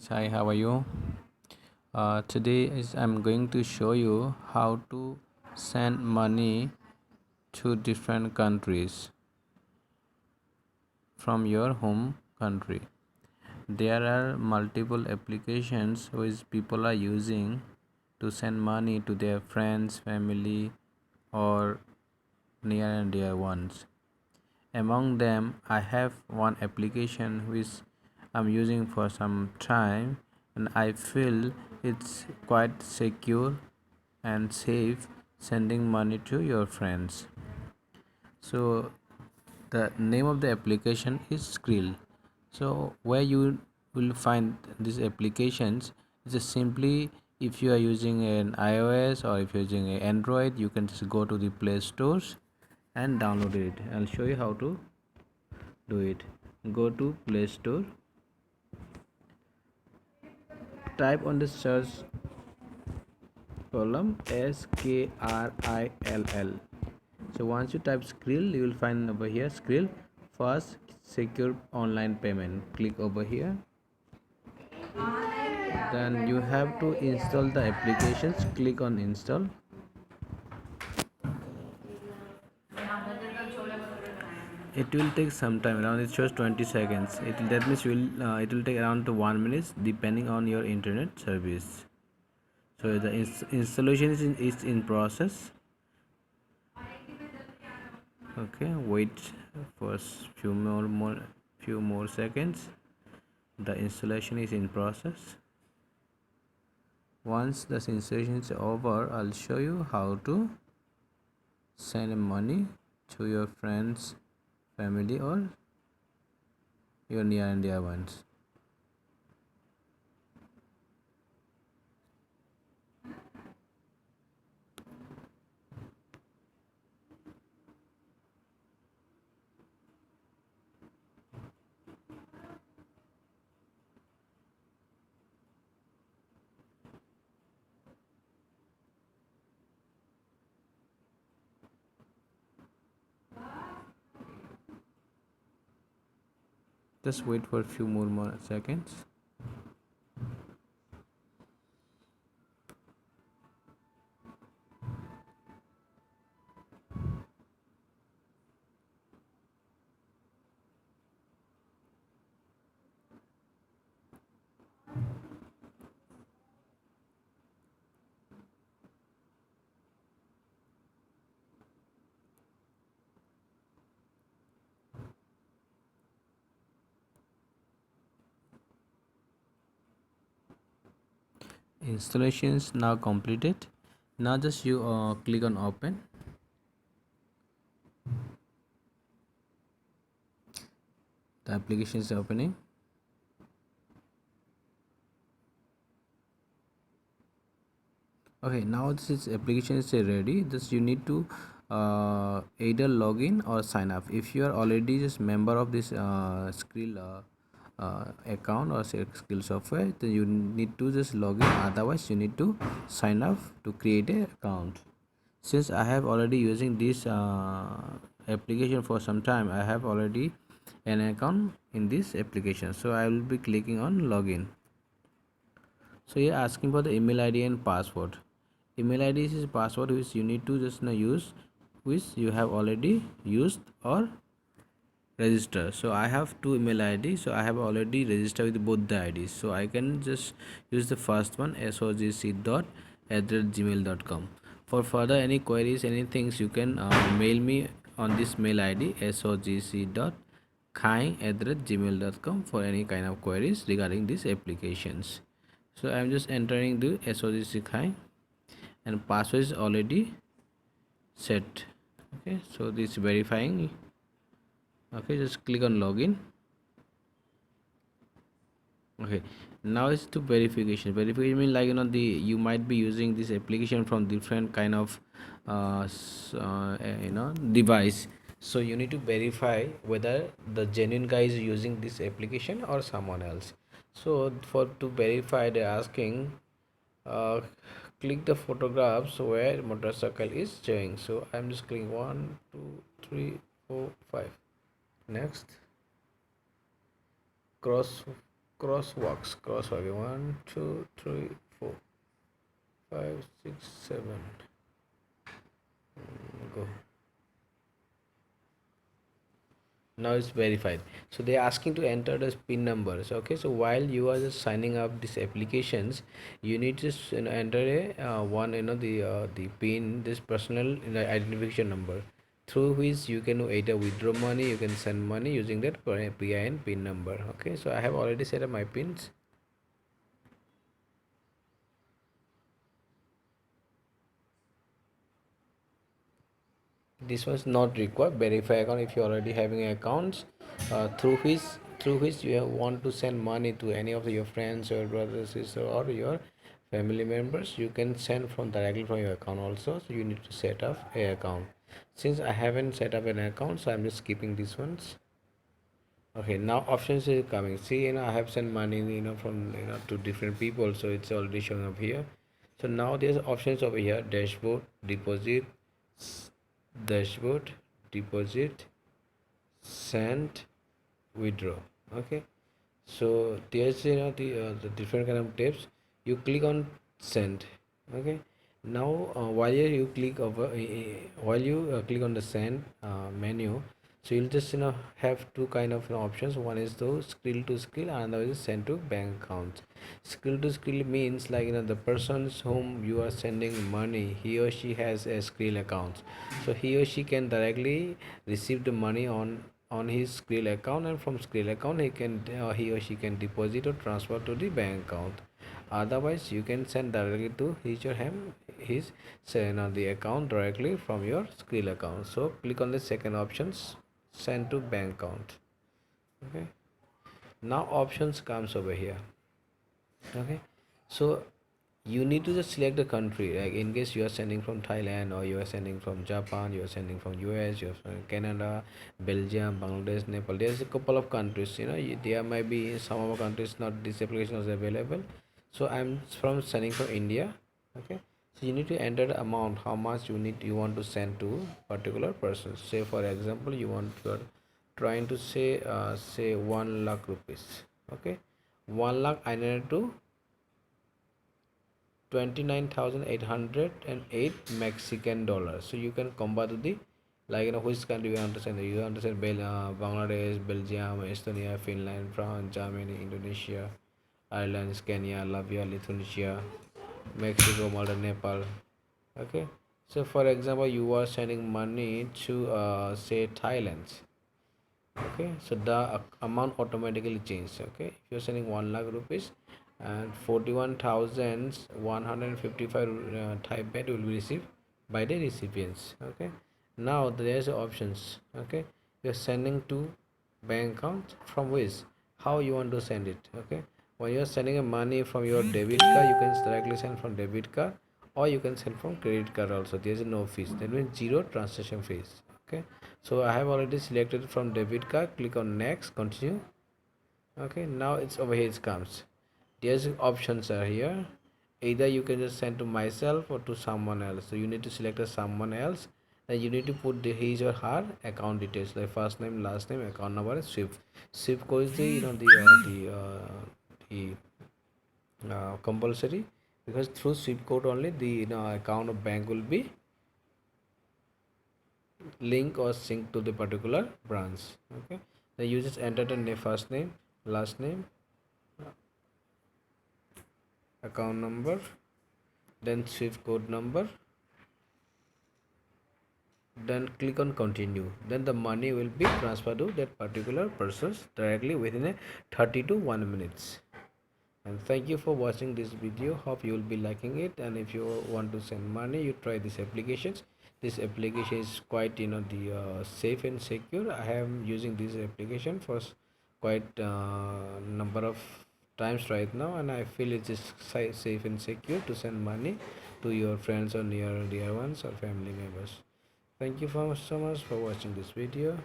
Hi, how are you? I'm going to show you how to send money to different countries from your home country. There are multiple applications which people are using to send money to their friends, family, or near and dear ones. Among them, I have one application which I'm using for some time, and I feel it's quite secure and safe sending money to your friends. So the name of the application is Skrill. So where you will find these applications is just simply, if you are using an iOS or if you're using an Android, you can just go to the Play Stores and download it. I'll show you how to do it. Go to Play Store, type on the search column Skrill. So once you type Skrill, you will find over here Skrill fast secure online payment. Click over here. Then you have to install the applications. Click on install. It will take some time, around it shows 20 seconds. That means it will take around 1 minute depending on your internet service. So the installation is in process. Okay, wait for few more seconds. The installation is in process. Once the installation is over, I'll show you how to send money to your friends, family, or your near and dear ones. Just wait for a few more seconds. Installations now completed. Now just you click on open. The application is opening. Okay, now this application is ready. Just you need to either login or sign up. If you are already just member of this skill account or say skill software, then you need to just log in. Otherwise you need to sign up to create a account. Since I have already using this application for some time, I have already an account in this application, so I will be clicking on login. So you're asking for the email id and password. Email id is password which you need to just now use, which you have already used or register. So I have two email id, so I have already registered with both the ids, so I can just use the first one, sogc.@gmail.com. For further any queries, anything, you can mail me on this mail id, sogc.khai@gmail.com, for any kind of queries regarding these applications. So I'm just entering the sogc khai, and password is already set. Okay, so this verifying. Okay, just click on login. Okay, now it's to verification means, like, you might be using this application from different kind of device. So you need to verify whether the genuine guy is using this application or someone else. So for to verify, they're asking, uh, click the photographs where motorcycle is showing. So I'm just clicking 1 2 3 4 5. Next, cross crosswalk 1 2 3 4 5 6 7 go. Now it's verified, so they're asking to enter the pin numbers. Okay, so while you are just signing up these applications, you need to enter a one, the pin, this personal, identification number, through which you can either withdraw money, you can send money using that PIN pin number. Okay, so I have already set up my pins. This was not required. Verify account if you already having accounts, through which you want to send money to any of your friends, your brothers, sister, or your family members. You can send from directly from your account also. So you need to set up a account. Since I haven't set up an account, so I'm just skipping these ones. Okay, now options is coming. See, I have sent money, from, to different people, so it's already showing up here. So now there's options over here: dashboard, deposit, dashboard, deposit, send, withdraw. Okay, so there's, the different kind of tabs. You click on send. Okay, now while you click over while you click on the send menu, so you'll just, have two kind of, options. One is the skill to skill, and another is send to bank accounts. Skill to skill means, like, the persons whom you are sending money, he or she has a skill account, so he or she can directly receive the money on his skill account, and from skill account he or she can deposit or transfer to the bank account. Otherwise, you can send directly to his or him his the account directly from your skill account. So click on the second options, send to bank account. Okay, now options comes over here. Okay, so you need to just select the country. Like, in case you are sending from Thailand, or you are sending from Japan, you are sending from US, you are from Canada, Belgium, Bangladesh, Nepal. There's a couple of countries, there might be some of our countries not this application is available. So I'm from sending from India. Okay, so you need to enter the amount, how much you want to send to particular person. Say for example, you are trying to say 1 lakh rupees. Okay, 1 lakh I need to 29,808 Mexican dollars. So you can convert to the, like, which country you understand. You understand Bangladesh, Belgium, Estonia, Finland, France, Germany, Indonesia, Ireland, Kenya, Latvia, Lithuania, Mexico, Malta, Nepal. Okay. So for example, you are sending money to say Thailand. Okay, so the amount automatically changes. Okay, if you're sending 1 lakh rupees, and 41,155 Thai baht will be received by the recipients. Okay, now there's options. Okay, you're sending to bank account, from which, how you want to send it. Okay, when you're sending a money from your debit card, you can directly send from debit card, or you can send from credit card also. There's no fees, that means zero transaction fees. Okay, so I have already selected from debit card. Click on next, continue. Okay, now it's over here, it comes. There's options are here. Either you can just send to myself or to someone else. So you need to select a someone else, and you need to put his or her account details, like first name, last name, account number, and swift code is the, compulsory, because through swift code only the, account of bank will be link or sync to the particular branch. Okay, then you just enter the first name, last name, account number, then swift code number, then click on continue. Then the money will be transferred to that particular persons directly within a 30 to 1 minutes. And thank you for watching this video. Hope you will be liking it, and if you want to send money, you try these applications. This application is quite, the safe and secure. I am using this application for quite number of times right now, and I feel it is safe and secure to send money to your friends or near dear ones or family members. Thank you so much for watching this video.